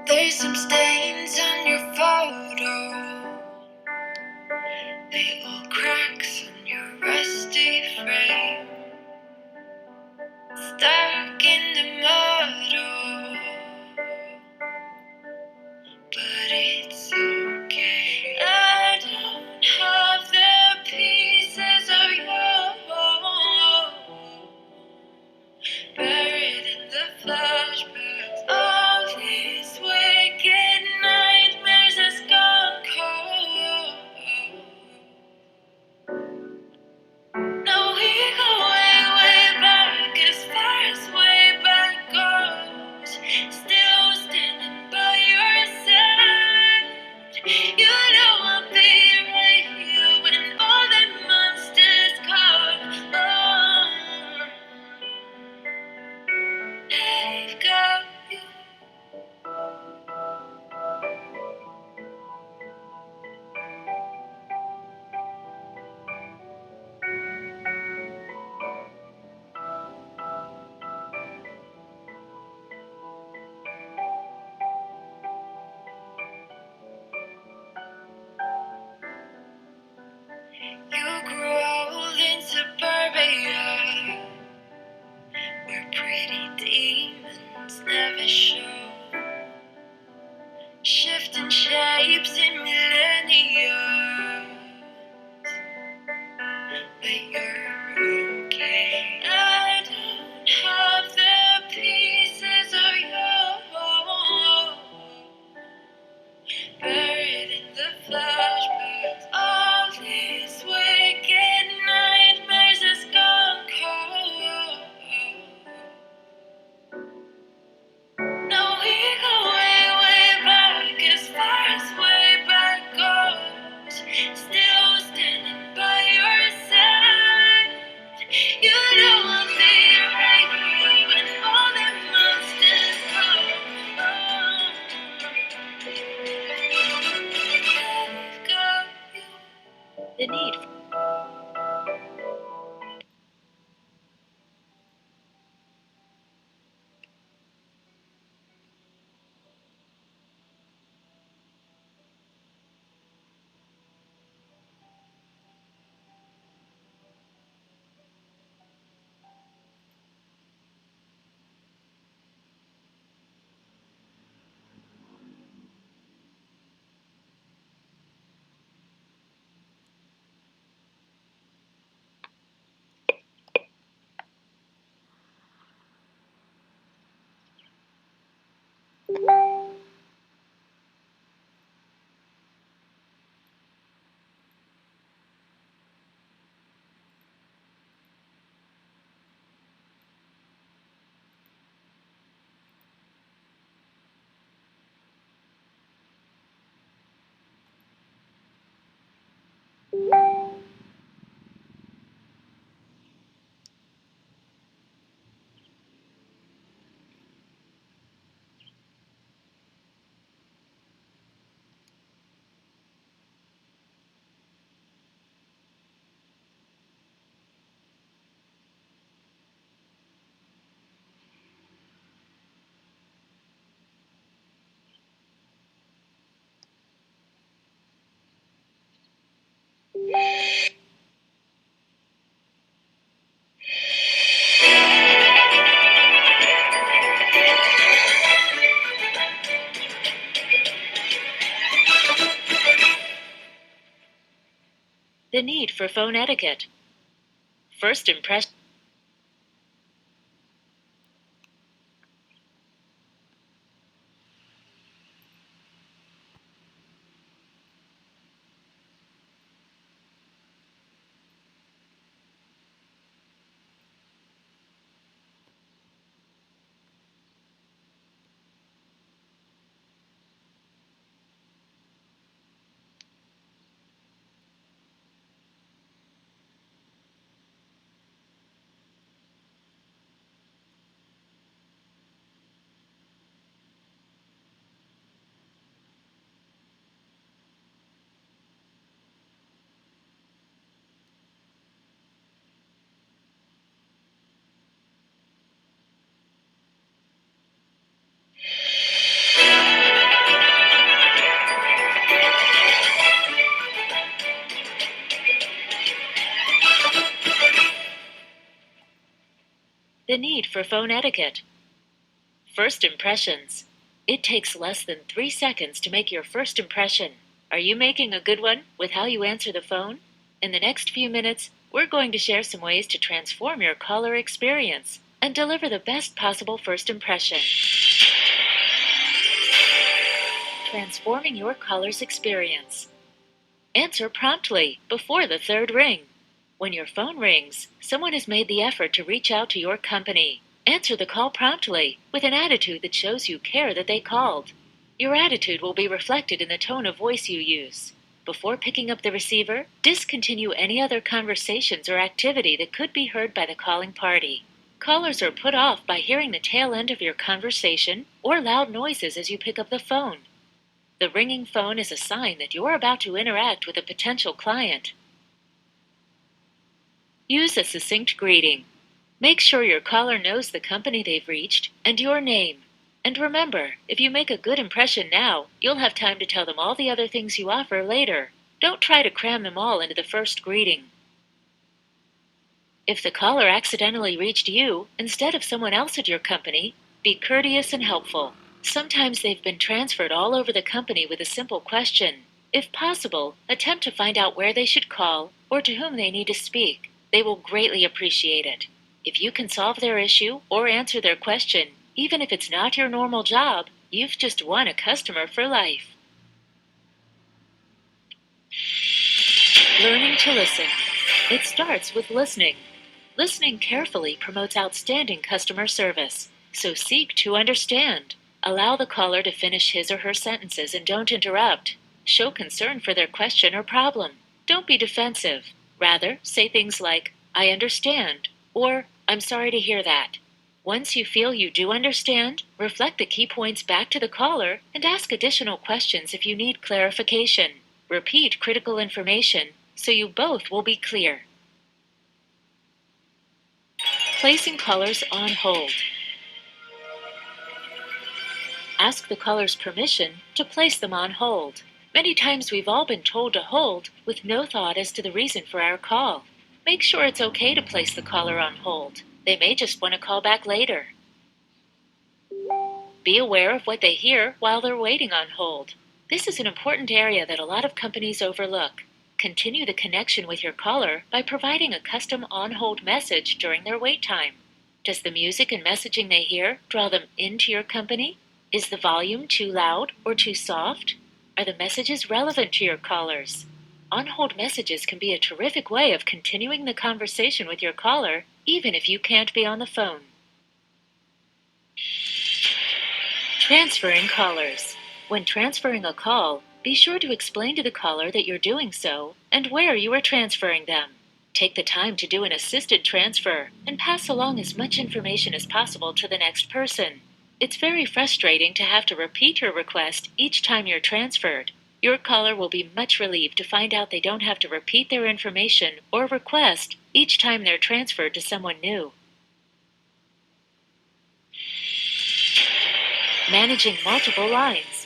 There's some stains on your photo, little cracks on your rusty frame, stuck in the mud, but it's okay. I don't have the pieces of you buried in the flashbacks. All these wicked nightmares has gone cold. No, we go way, way back, as far as way back goes. Still standing by your side. You know I'll be right here when all the monsters come. Oh, I've got you. You grew old in suburbia, where pretty demons never show. Shifting shapes in millennia, but you're okay. I don't have the pieces of you buried in the flashbacks. All these wicked nightmares has gone cold. No, we go way, way back, as far as way back goes. Still standing by your side. You know I'll be right here when all the monsters come. Oh, I've got you. The need. The need for phone etiquette. First impression. The need for phone etiquette. First impressions. It takes less than 3 seconds to make your first impression. Are you making a good one with how you answer the phone? In the next few minutes, we're going to share some ways to transform your caller experience and deliver the best possible first impression. Transforming your caller's experience. Answer promptly before the third ring. When your phone rings, someone has made the effort to reach out to your company. Answer the call promptly with an attitude that shows you care that they called. Your attitude will be reflected in the tone of voice you use. Before picking up the receiver, discontinue any other conversations or activity that could be heard by the calling party. Callers are put off by hearing the tail end of your conversation or loud noises as you pick up the phone. The ringing phone is a sign that you're about to interact with a potential client. Use a succinct greeting. Make sure your caller knows the company they've reached and your name. And remember, if you make a good impression now, you'll have time to tell them all the other things you offer later. Don't try to cram them all into the first greeting. If the caller accidentally reached you instead of someone else at your company, be courteous and helpful. Sometimes they've been transferred all over the company with a simple question. If possible, attempt to find out where they should call or to whom they need to speak. They will greatly appreciate it. If you can solve their issue or answer their question, even if it's not your normal job, you've just won a customer for life. Learning to listen. It starts with listening. Listening carefully promotes outstanding customer service, so seek to understand. Allow the caller to finish his or her sentences and don't interrupt. Show concern for their question or problem. Don't be defensive. Rather, say things like, "I understand," or "I'm sorry to hear that." Once you feel you do understand, reflect the key points back to the caller and ask additional questions if you need clarification. Repeat critical information so you both will be clear. Placing callers on hold. Ask the caller's permission to place them on hold. Many times we've all been told to hold with no thought as to the reason for our call. Make sure it's okay to place the caller on hold. They may just want to call back later. Be aware of what they hear while they're waiting on hold. This is an important area that a lot of companies overlook. Continue the connection with your caller by providing a custom on-hold message during their wait time. Does the music and messaging they hear draw them into your company? Is the volume too loud or too soft? Are the messages relevant to your callers? On-hold messages can be a terrific way of continuing the conversation with your caller, even if you can't be on the phone. Transferring callers. When transferring a call, be sure to explain to the caller that you're doing so and where you are transferring them. Take the time to do an assisted transfer and pass along as much information as possible to the next person. It's very frustrating to have to repeat your request each time you're transferred. Your caller will be much relieved to find out they don't have to repeat their information or request each time they're transferred to someone new. Managing multiple lines.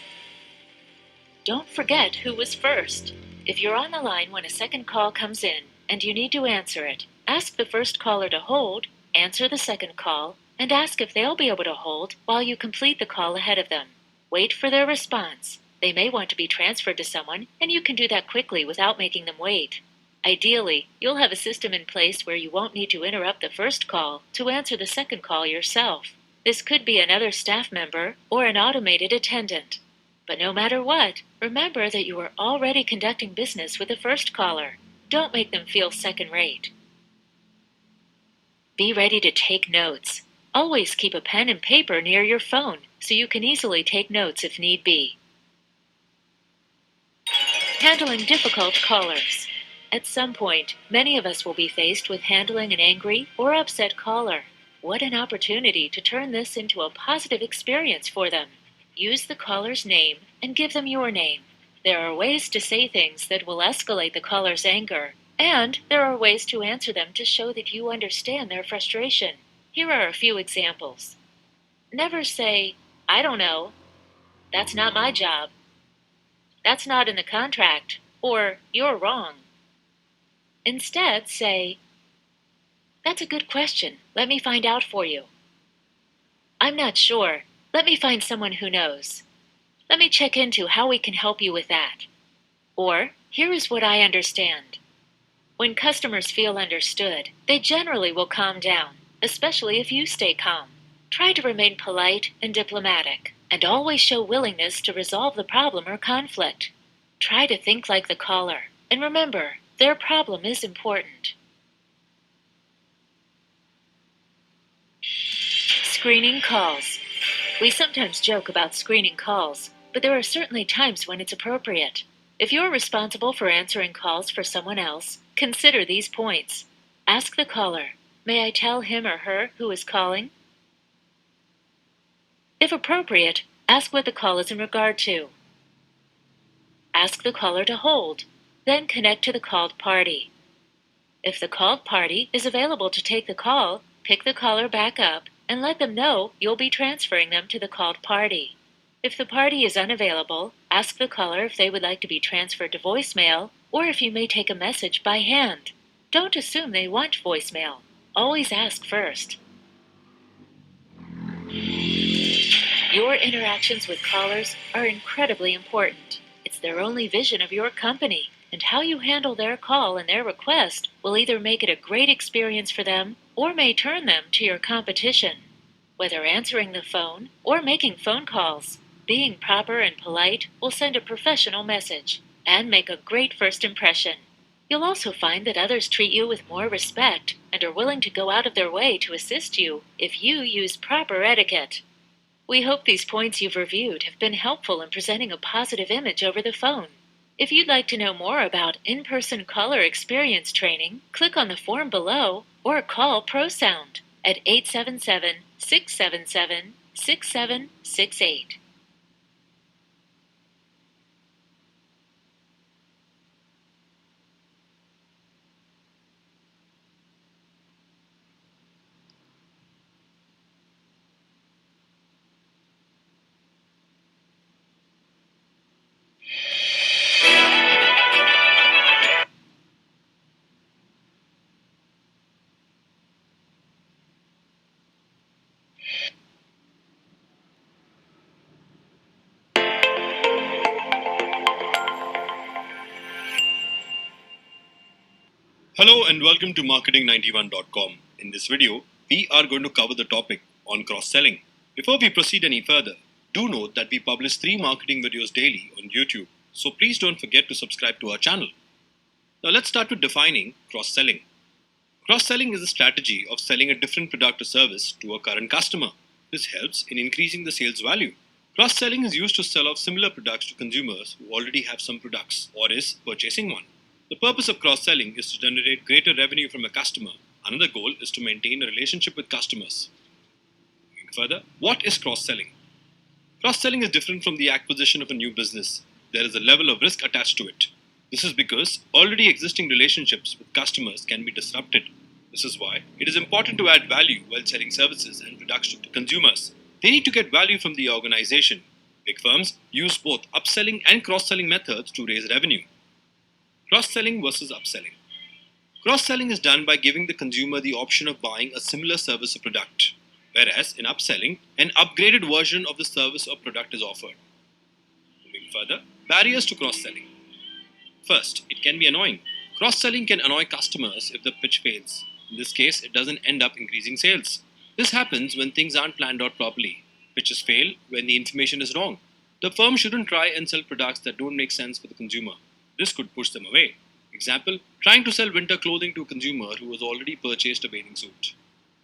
Don't forget who was first. If you're on the line when a second call comes in and you need to answer it, ask the first caller to hold, answer the second call, and ask if they'll be able to hold while you complete the call ahead of them. Wait for their response. They may want to be transferred to someone, and you can do that quickly without making them wait. Ideally, you'll have a system in place where you won't need to interrupt the first call to answer the second call yourself. This could be another staff member or an automated attendant. But no matter what, remember that you are already conducting business with the first caller. Don't make them feel second-rate. Be ready to take notes. Always keep a pen and paper near your phone so you can easily take notes if need be. Handling difficult callers. At some point, many of us will be faced with handling an angry or upset caller. What an opportunity to turn this into a positive experience for them. Use the caller's name and give them your name. There are ways to say things that will escalate the caller's anger, and there are ways to answer them to show that you understand their frustration. Here are a few examples. Never say, "I don't know," "That's not my job," "That's not in the contract," or "You're wrong." Instead, say, That's a good question. Let me find out for you. I'm not sure. Let me find someone who knows. Let me check into how we can help you with that. Or, here is what I understand. When customers feel understood, they generally will calm down, especially if you stay calm. Try to remain polite and diplomatic, and always show willingness to resolve the problem or conflict. Try to think like the caller, and remember, their problem is important. Screening calls. We sometimes joke about screening calls, but there are certainly times when it's appropriate. If you're responsible for answering calls for someone else, consider these points. Ask the caller, may I tell him or her who is calling? If appropriate, ask what the call is in regard to. Ask the caller to hold, then connect to the called party. If the called party is available to take the call, pick the caller back up and let them know you'll be transferring them to the called party. If the party is unavailable, ask the caller if they would like to be transferred to voicemail or if you may take a message by hand. Don't assume they want voicemail. Always ask first. Your interactions with callers are incredibly important. It's their only vision of your company, and how you handle their call and their request will either make it a great experience for them or may turn them to your competition. Whether answering the phone or making phone calls, being proper and polite will send a professional message and make a great first impression. You'll also find that others treat you with more respect and are willing to go out of their way to assist you if you use proper etiquette. We hope these points you've reviewed have been helpful in presenting a positive image over the phone. If you'd like to know more about in-person caller experience training, click on the form below or call ProSound at 877-677-6768. Hello and welcome to marketing91.com. In this video, we are going to cover the topic on cross-selling. Before we proceed any further, do note that we publish 3 marketing videos daily on YouTube, so please don't forget to subscribe to our channel. Now let's start with defining cross-selling. Cross-selling is a strategy of selling a different product or service to a current customer. This helps in increasing the sales value. Cross-selling is used to sell off similar products to consumers who already have some products or is purchasing one. The purpose of cross-selling is to generate greater revenue from a customer. Another goal is to maintain a relationship with customers. Moving further, what is cross-selling? Cross-selling is different from the acquisition of a new business. There is a level of risk attached to it. This is because already existing relationships with customers can be disrupted. This is why it is important to add value while selling services and products to consumers. They need to get value from the organization. Big firms use both upselling and cross-selling methods to raise revenue. Cross-selling versus upselling. Cross-selling is done by giving the consumer the option of buying a similar service or product, whereas in upselling, an upgraded version of the service or product is offered. Moving further, barriers to cross-selling. First, it can be annoying. Cross-selling can annoy customers if the pitch fails. In this case, it doesn't end up increasing sales. This happens when things aren't planned out properly. Pitches fail when the information is wrong. The firm shouldn't try and sell products that don't make sense for the consumer. This could push them away. Example, trying to sell winter clothing to a consumer who has already purchased a bathing suit.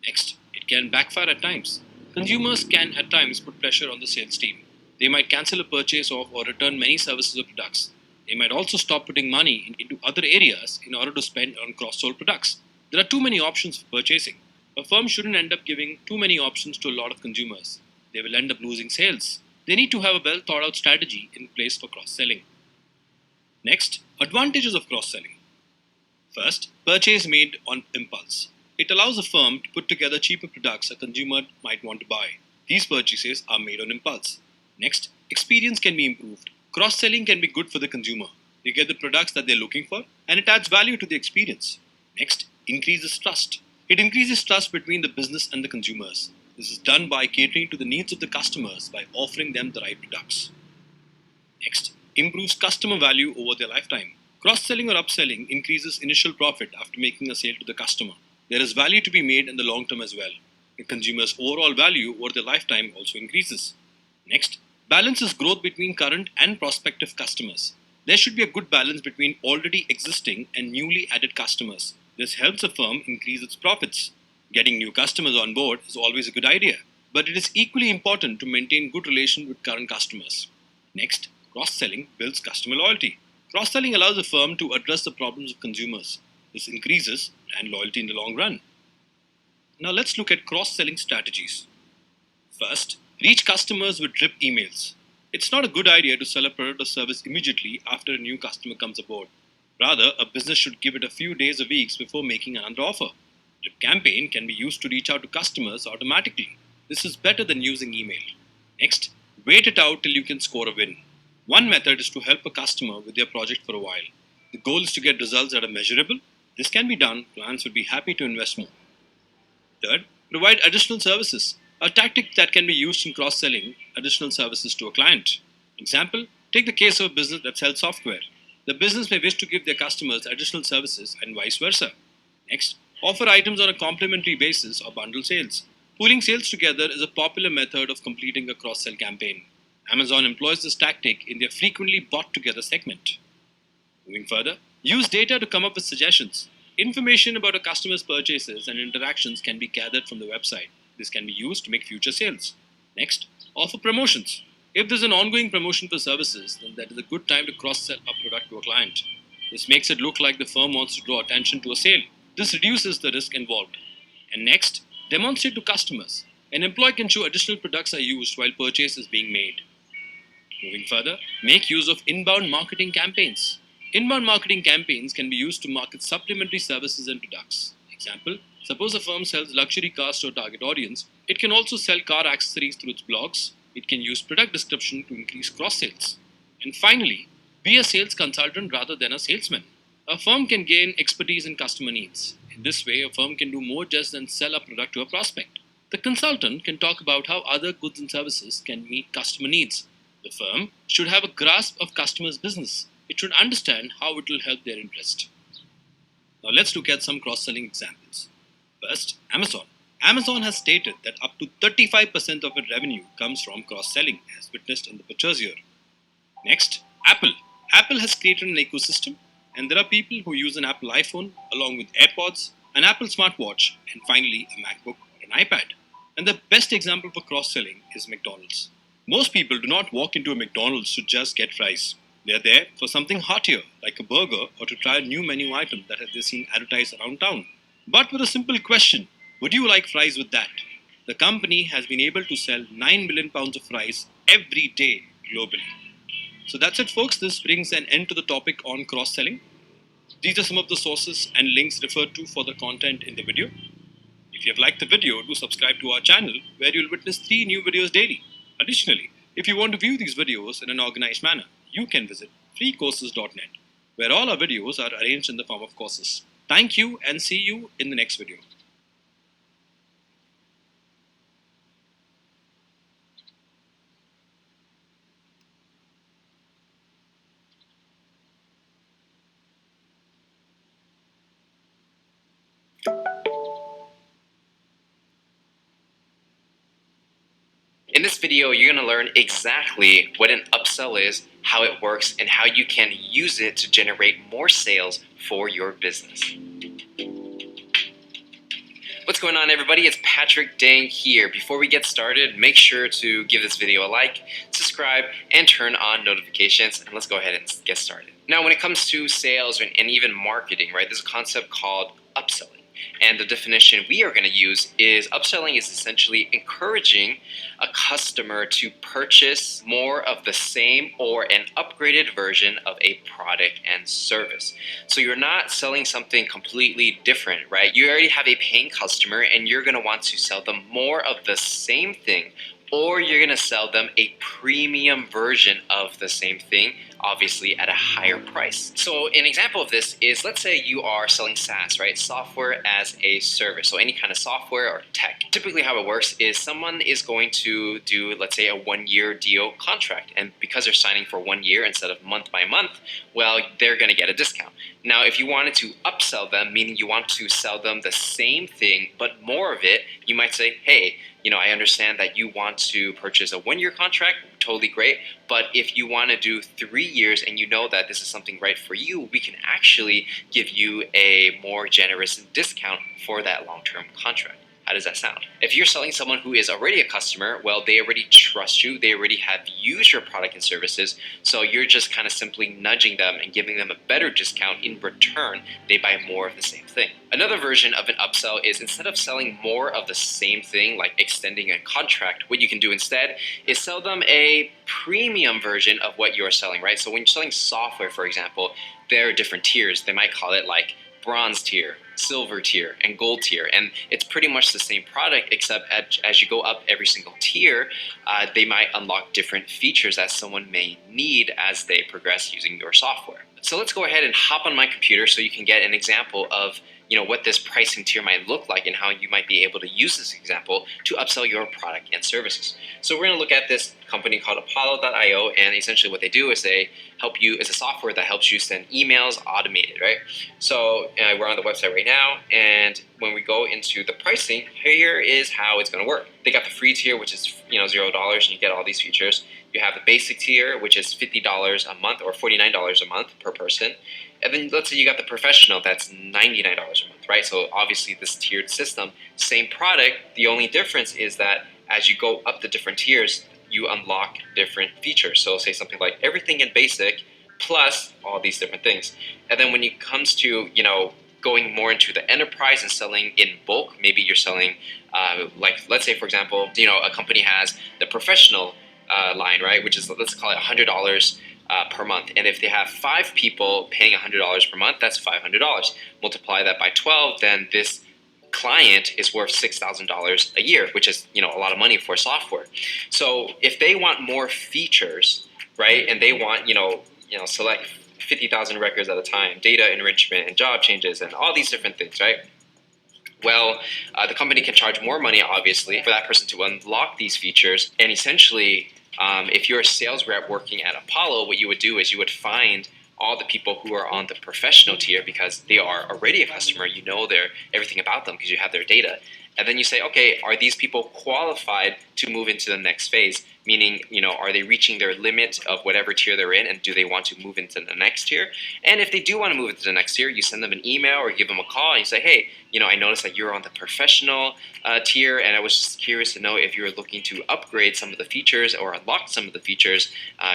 Next, it can backfire at times. Consumers can at times put pressure on the sales team. They might cancel a purchase of or return many services or products. They might also stop putting money into other areas in order to spend on cross-sold products. There are too many options for purchasing. A firm shouldn't end up giving too many options to a lot of consumers. They will end up losing sales. They need to have a well thought out strategy in place for cross-selling. Next, advantages of cross-selling. First, purchase made on impulse. It allows a firm to put together cheaper products a consumer might want to buy. These purchases are made on impulse. Next, experience can be improved. Cross-selling can be good for the consumer. They get the products that they're looking for and it adds value to the experience. Next, increases trust. It increases trust between the business and the consumers. This is done by catering to the needs of the customers by offering them the right products. Next, improves customer value over their lifetime. Cross-selling or upselling increases initial profit after making a sale to the customer. There is value to be made in the long term as well. The consumer's overall value over their lifetime also increases. Next, balances growth between current and prospective customers. There should be a good balance between already existing and newly added customers. This helps a firm increase its profits. Getting new customers on board is always a good idea, but it is equally important to maintain good relations with current customers. Next, cross-selling builds customer loyalty. Cross-selling allows a firm to address the problems of consumers. This increases brand loyalty in the long run. Now let's look at cross-selling strategies. First, reach customers with drip emails. It's not a good idea to sell a product or service immediately after a new customer comes aboard. Rather, a business should give it a few days or weeks before making another offer. Drip campaign can be used to reach out to customers automatically. This is better than using email. Next, wait it out till you can score a win. One method is to help a customer with their project for a while. The goal is to get results that are measurable. This can be done, clients would be happy to invest more. Third, provide additional services. A tactic that can be used in cross-selling additional services to a client. Example, take the case of a business that sells software. The business may wish to give their customers additional services and vice versa. Next, offer items on a complementary basis or bundle sales. Pooling sales together is a popular method of completing a cross-sell campaign. Amazon employs this tactic in their frequently bought together segment. Moving further, use data to come up with suggestions. Information about a customer's purchases and interactions can be gathered from the website. This can be used to make future sales. Next, offer promotions. If there's an ongoing promotion for services, then that is a good time to cross-sell a product to a client. This makes it look like the firm wants to draw attention to a sale. This reduces the risk involved. And next, demonstrate to customers. An employee can show additional products are used while purchase is being made. Moving further, make use of inbound marketing campaigns. Inbound marketing campaigns can be used to market supplementary services and products. Example, suppose a firm sells luxury cars to a target audience. It can also sell car accessories through its blogs. It can use product description to increase cross sales. And finally, be a sales consultant rather than a salesman. A firm can gain expertise in customer needs. In this way, a firm can do more just than sell a product to a prospect. The consultant can talk about how other goods and services can meet customer needs. The firm should have a grasp of customers' business. It should understand how it will help their interest. Now let's look at some cross-selling examples. First, Amazon. Amazon has stated that up to 35% of its revenue comes from cross-selling, as witnessed in the pictures here. Next, Apple. Apple has created an ecosystem, and there are people who use an Apple iPhone along with AirPods, an Apple smartwatch, and finally a MacBook or an iPad. And the best example for cross-selling is McDonald's. Most people do not walk into a McDonald's to just get fries. They are there for something heartier, like a burger, or to try a new menu item that they've seen advertised around town. But with a simple question, would you like fries with that? The company has been able to sell 9 million pounds of fries every day globally. So that's it, folks. This brings an end to the topic on cross-selling. These are some of the sources and links referred to for the content in the video. If you have liked the video, do subscribe to our channel where you'll witness 3 new videos daily. Additionally, if you want to view these videos in an organized manner, you can visit freecourses.net, where all our videos are arranged in the form of courses. Thank you and see you in the next video. In this video, you're going to learn exactly what an upsell is, how it works, and how you can use it to generate more sales for your business. What's going on, everybody? It's Patrick Dang here. Before we get started, make sure to give this video a like, subscribe, and turn on notifications, and let's go ahead and get started. Now, when it comes to sales and even marketing, right, there's a concept called upselling. And the definition we are going to use is upselling is essentially encouraging a customer to purchase more of the same or an upgraded version of a product and service. So you're not selling something completely different, right? You already have a paying customer and you're going to want to sell them more of the same thing, or you're going to sell them a premium version of the same thing obviously at a higher price. So an example of this is, let's say you are selling SaaS, right? Software as a service. So any kind of software or tech. Typically how it works is someone is going to do, let's say, a 1-year deal contract. And because they're signing for 1 year instead of month by month, well, they're going to get a discount. Now, if you wanted to upsell them, meaning you want to sell them the same thing, but more of it, you might say, hey, I understand that you want to purchase a 1-year contract, totally great. But if you want to do 3 years and you know that this is something right for you, we can actually give you a more generous discount for that long-term contract. How does that sound? If you're selling someone who is already a customer, well, they already trust you. They already have used your product and services. So you're just kind of simply nudging them and giving them a better discount. In return, they buy more of the same thing. Another version of an upsell is, instead of selling more of the same thing, like extending a contract, what you can do instead is sell them a premium version of what you're selling, right? So when you're selling software, for example, there are different tiers. They might call it like bronze tier, silver tier, and gold tier, and it's pretty much the same product, except as you go up every single tier, they might unlock different features that someone may need as they progress using your software. So let's go ahead and hop on my computer so you can get an example of what this pricing tier might look like and how you might be able to use this example to upsell your product and services. So we're going to look at this company called Apollo.io, and essentially what they do is they help you, it's a software that helps you send emails automated, right? So we're on the website right now, and when we go into the pricing, here is how it's going to work. They got the free tier, which is $0, and you get all these features. You have the basic tier, which is $50 a month or $49 a month per person. And then let's say you got the professional, that's $99 a month, right? So obviously this tiered system, same product. The only difference is that as you go up the different tiers, you unlock different features. So say something like everything in basic plus all these different things. And then when it comes to, going more into the enterprise and selling in bulk, maybe you're selling, like let's say, for example, a company has the professional line, right? Which is, let's call it $100 per month. And if they have 5 people paying $100 per month, that's $500. Multiply that by 12, then this client is worth $6,000 a year, which is a lot of money for software. So if they want more features, right, and they want select 50,000 records at a time, data enrichment and job changes and all these different things, right? Well, the company can charge more money, obviously, for that person to unlock these features. And essentially, if you're a sales rep working at Apollo, what you would do is you would find all the people who are on the professional tier because they are already a customer. You know everything about them because you have their data. And then you say, okay, are these people qualified to move into the next phase? Meaning, are they reaching their limit of whatever tier they're in, and do they want to move into the next tier? And if they do want to move into the next tier, you send them an email or give them a call and you say, hey, I noticed that you're on the professional tier, and I was just curious to know if you're looking to upgrade some of the features or unlock some of the features.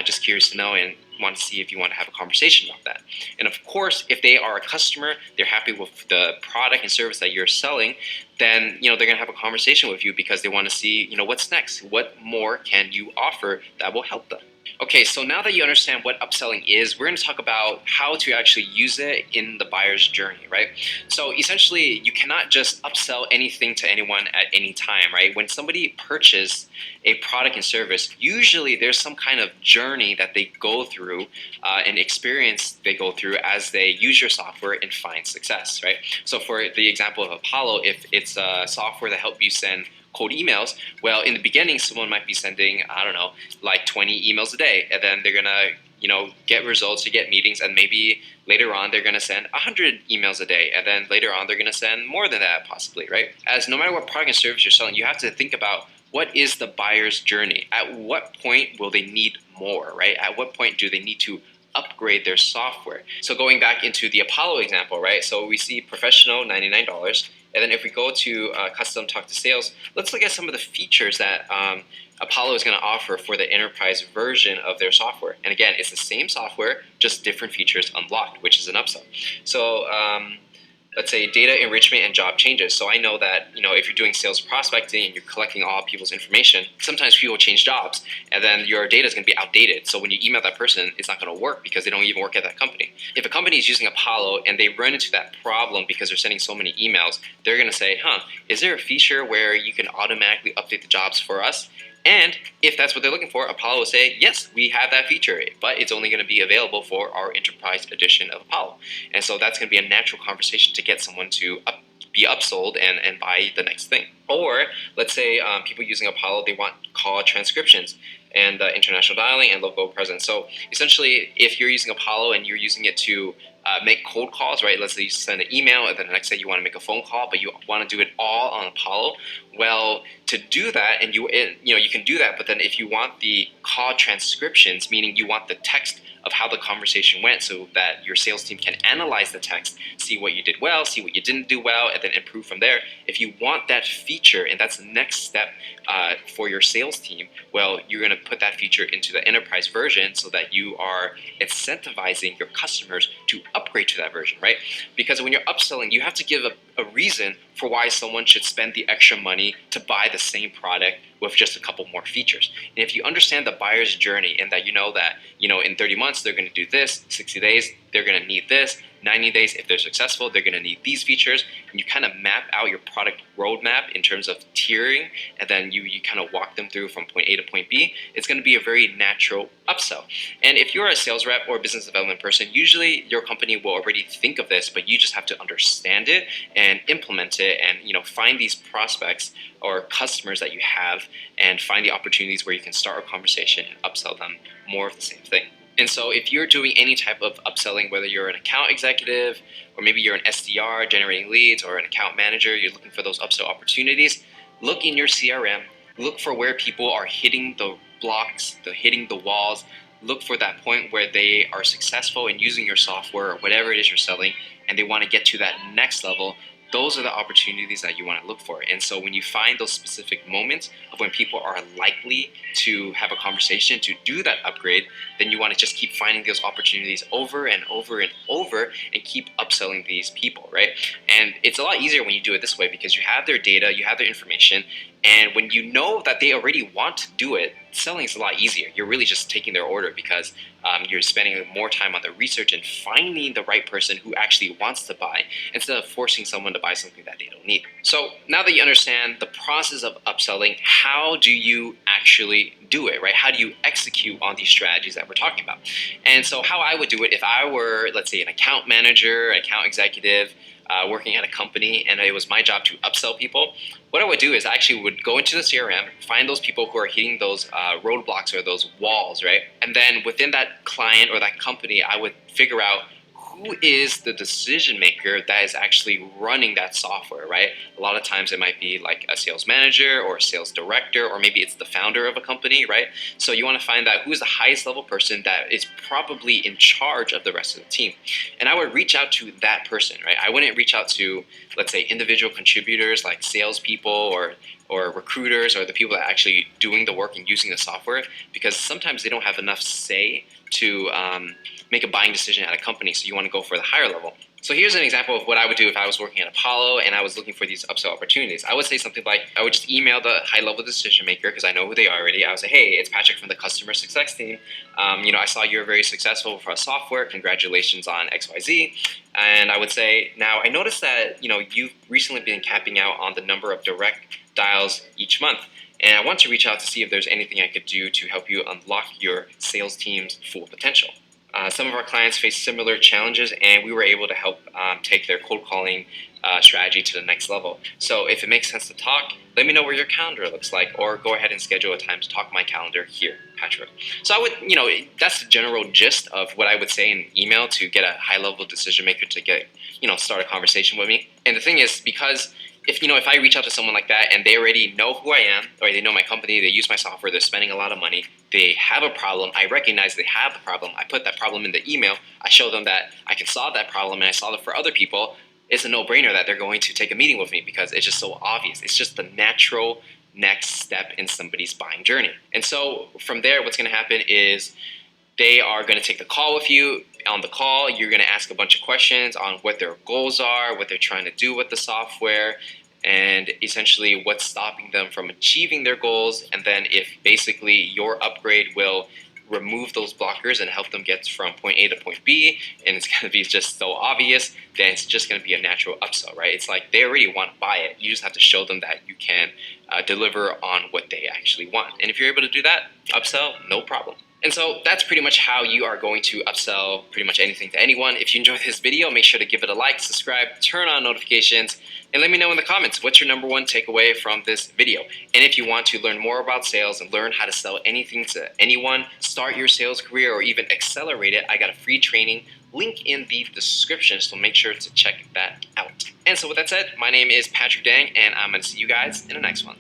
Just curious to know and want to see if you want to have a conversation about that. And of course, if they are a customer, they're happy with the product and service that you're selling, then they're going to have a conversation with you because they want to see what's next. What more can you offer that will help them? Okay, so now that you understand what upselling is, we're going to talk about how to actually use it in the buyer's journey, right? So essentially, you cannot just upsell anything to anyone at any time, right? When somebody purchases a product and service, usually there's some kind of journey that they go through, an experience they go through as they use your software and find success, right? So for the example of Apollo, if it's a software that helps you send cold emails, well, in the beginning, someone might be sending, I don't know, like 20 emails a day, and then they're gonna, get results to get meetings, and maybe later on they're gonna send 100 emails a day, and then later on they're gonna send more than that, possibly, right? As no matter what product and service you're selling, you have to think about what is the buyer's journey. At what point will they need more, right? At what point do they need to upgrade their software? So going back into the Apollo example, right? So we see professional, $99. And then if we go to custom talk to sales, let's look at some of the features that Apollo is going to offer for the enterprise version of their software. And again, it's the same software, just different features unlocked, which is an upsell. So let's say data enrichment and job changes. So I know that if you're doing sales prospecting and you're collecting all people's information, sometimes people change jobs and then your data is going to be outdated. So when you email that person, it's not going to work because they don't even work at that company. If a company is using Apollo and they run into that problem because they're sending so many emails, they're going to say, is there a feature where you can automatically update the jobs for us? And if that's what they're looking for, Apollo will say, yes, we have that feature, but it's only going to be available for our enterprise edition of Apollo. And so that's going to be a natural conversation to get someone to be upsold and buy the next thing. Or let's say people using Apollo, they want call transcriptions and international dialing and local presence. So essentially, if you're using Apollo and you're using it to make cold calls, right? Let's say you send an email and then the next day you want to make a phone call, but you want to do it all on Apollo. Well, to do that, and you can do that, but then if you want the call transcriptions, meaning you want the text of how the conversation went so that your sales team can analyze the text, see what you did well, see what you didn't do well, and then improve from there. If you want that feature, and that's the next step for your sales team, well, you're going to put that feature into the enterprise version so that you are incentivizing your customers to upgrade to that version, right? Because when you're upselling, you have to give a reason for why someone should spend the extra money to buy the same product with just a couple more features. And if you understand the buyer's journey and that you know that, in 30 months they're going to do this, 60 days they're going to need this, 90 days if they're successful they're going to need these features, and you kind of map out your product roadmap in terms of tiering, and then you kind of walk them through from point A to point B, it's going to be a very natural upsell. And if you're a sales rep or business development person, usually your company will already think of this, but you just have to understand it and implement it, and find these prospects or customers that you have and find the opportunities where you can start a conversation and upsell them more of the same thing. And so if you're doing any type of upselling, whether you're an account executive or maybe you're an SDR generating leads or an account manager, you're looking for those upsell opportunities, look in your CRM, look for where people are hitting the blocks, hitting the walls, look for that point where they are successful in using your software or whatever it is you're selling, and they want to get to that next level. Those are the opportunities that you want to look for. And so when you find those specific moments of when people are likely to have a conversation to do that upgrade, then you want to just keep finding those opportunities over and over and over and keep upselling these people, right? And it's a lot easier when you do it this way because you have their data, you have their information, and when you know that they already want to do it, selling is a lot easier. You're really just taking their order because you're spending more time on the research and finding the right person who actually wants to buy instead of forcing someone to buy something that they don't need. So now that you understand the process of upselling, how do you actually do it, right? How do you execute on these strategies that we're talking about? And so how I would do it if I were, let's say, an account manager, account executive, working at a company, and it was my job to upsell people, what I would do is I actually would go into the CRM, find those people who are hitting those roadblocks or those walls, right? And then within that client or that company, I would figure out who is the decision maker that is actually running that software, right? A lot of times it might be like a sales manager or a sales director, or maybe it's the founder of a company, right? So you want to find out who is the highest level person that is probably in charge of the rest of the team. And I would reach out to that person, right? I wouldn't reach out to, let's say, individual contributors like salespeople or recruiters or the people that are actually doing the work and using the software, because sometimes they don't have enough say to make a buying decision at a company, so you want to go for the higher level. So here's an example of what I would do if I was working at Apollo and I was looking for these upsell opportunities. I would say something like, I would just email the high-level decision maker because I know who they are already. I would say, hey, it's Patrick from the customer success team. I saw you're very successful for our software. Congratulations on XYZ. And I would say, now I noticed that you've recently been capping out on the number of direct dials each month. And I want to reach out to see if there's anything I could do to help you unlock your sales team's full potential. Some of our clients face similar challenges, and we were able to help take their cold calling strategy to the next level. So if it makes sense to talk, let me know where your calendar looks like, or go ahead and schedule a time to talk my calendar here, Patrick. So I would, that's the general gist of what I would say in email to get a high-level decision maker to get, start a conversation with me. And the thing is, because if I reach out to someone like that and they already know who I am, or they know my company, they use my software, they're spending a lot of money, they have a problem, I recognize they have the problem, I put that problem in the email, I show them that I can solve that problem and I solve it for other people, it's a no-brainer that they're going to take a meeting with me because it's just so obvious. It's just the natural next step in somebody's buying journey. And so from there, what's going to happen is they are going to take the call with you. On the call, you're going to ask a bunch of questions on what their goals are, what they're trying to do with the software, and essentially what's stopping them from achieving their goals. And then if basically your upgrade will remove those blockers and help them get from point A to point B, and it's going to be just so obvious, then it's just going to be a natural upsell, right? It's like they already want to buy it. You just have to show them that you can deliver on what they actually want. And if you're able to do that, upsell, no problem. And so that's pretty much how you are going to upsell pretty much anything to anyone. If you enjoyed this video, make sure to give it a like, subscribe, turn on notifications, and let me know in the comments what's your number one takeaway from this video. And if you want to learn more about sales and learn how to sell anything to anyone, start your sales career, or even accelerate it, I got a free training link in the description, so make sure to check that out. And so with that said, my name is Patrick Dang, and I'm going to see you guys in the next one.